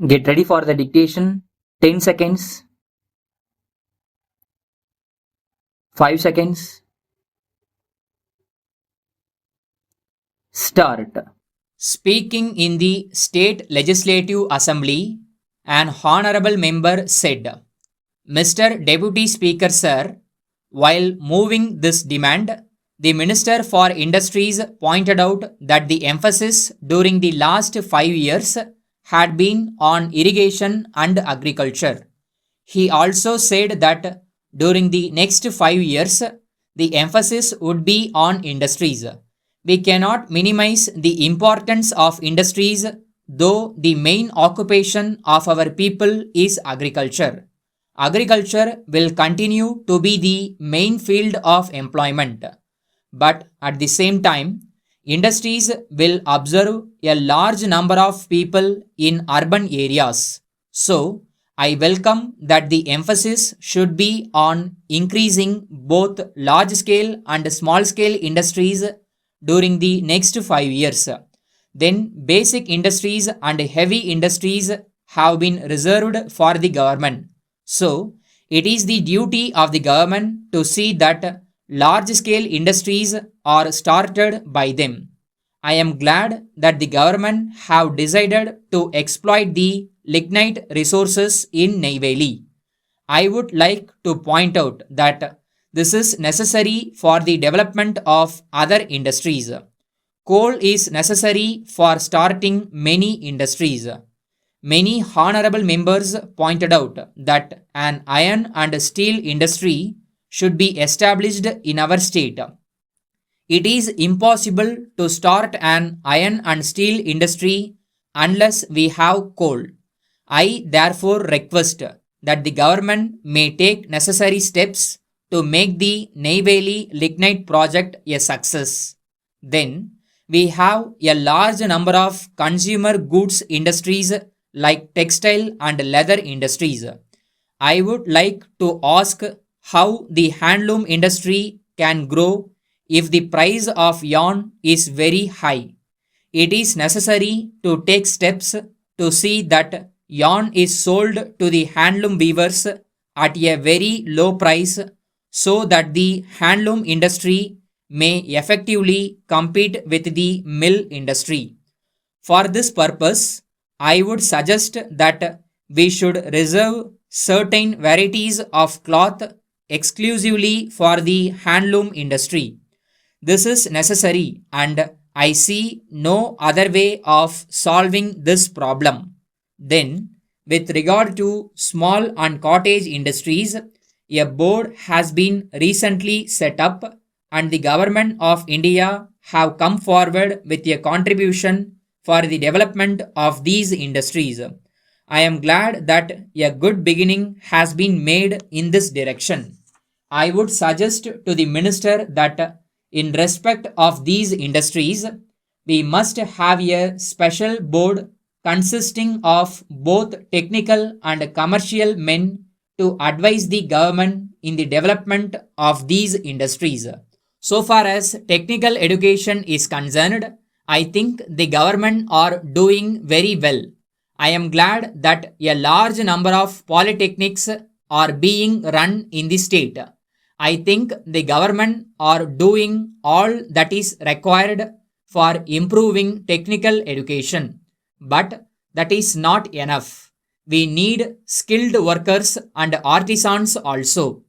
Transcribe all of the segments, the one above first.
Get ready for the dictation. 10 seconds, 5 seconds, start. Speaking in the State Legislative Assembly, an honorable member said, Mr. Deputy Speaker, sir, while moving this demand, the Minister for Industries pointed out that the emphasis during the last 5 years had been on irrigation and agriculture. He also said that during the next 5 years, the emphasis would be on industries. We cannot minimize the importance of industries, though the main occupation of our people is agriculture. Agriculture will continue to be the main field of employment. But at the same time, industries will observe a large number of people in urban areas. So, I welcome that the emphasis should be on increasing both large scale and small scale industries during the next 5 years. Then, basic industries and heavy industries have been reserved for the government. So, it is the duty of the government to see that large scale industries are started by them. I am glad that the government have decided to exploit the lignite resources in Neyveli. I would like to point out that this is necessary for the development of other industries. Coal is necessary for starting many industries. Many honorable members pointed out that an iron and steel industry should be established in our state. It is impossible to start an iron and steel industry unless we have coal. I therefore request that the government may take necessary steps to make the Neyveli lignite project a success. Then we have a large number of consumer goods industries like textile and leather industries. I would like to ask how the handloom industry can grow if the price of yarn is very high. It is necessary to take steps to see that yarn is sold to the handloom weavers at a very low price so that the handloom industry may effectively compete with the mill industry. For this purpose, I would suggest that we should reserve certain varieties of cloth exclusively for the handloom industry. This is necessary and I see no other way of solving this problem. Then, with regard to small and cottage industries, a board has been recently set up and the government of India have come forward with a contribution for the development of these industries. I am glad that a good beginning has been made in this direction. I would suggest to the minister that in respect of these industries, we must have a special board consisting of both technical and commercial men to advise the government in the development of these industries. So far as technical education is concerned, I think the government are doing very well. I am glad that a large number of polytechnics are being run in the state. I think the government are doing all that is required for improving technical education. But that is not enough. We need skilled workers and artisans also.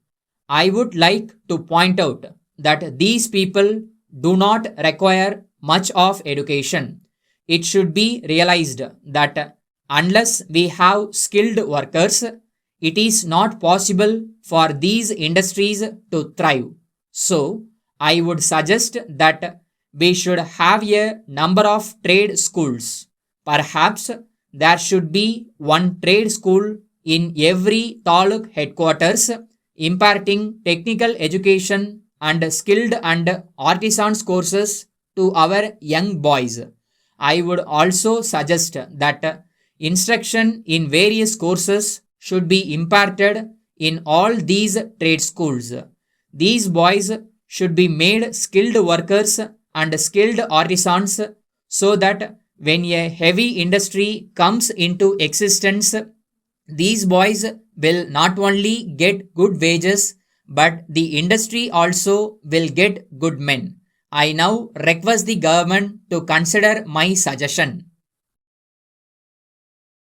I would like to point out that these people do not require much of education. It should be realized that unless we have skilled workers, it is not possible for these industries to thrive. So, I would suggest that we should have a number of trade schools. Perhaps there should be one trade school in every taluk headquarters imparting technical education and skilled and artisans courses to our young boys. I would also suggest that instruction in various courses should be imparted in all these trade schools. These boys should be made skilled workers and skilled artisans so that When a heavy industry comes into existence, these boys will not only get good wages, but the industry also will get good men. I now request the government to consider my suggestion.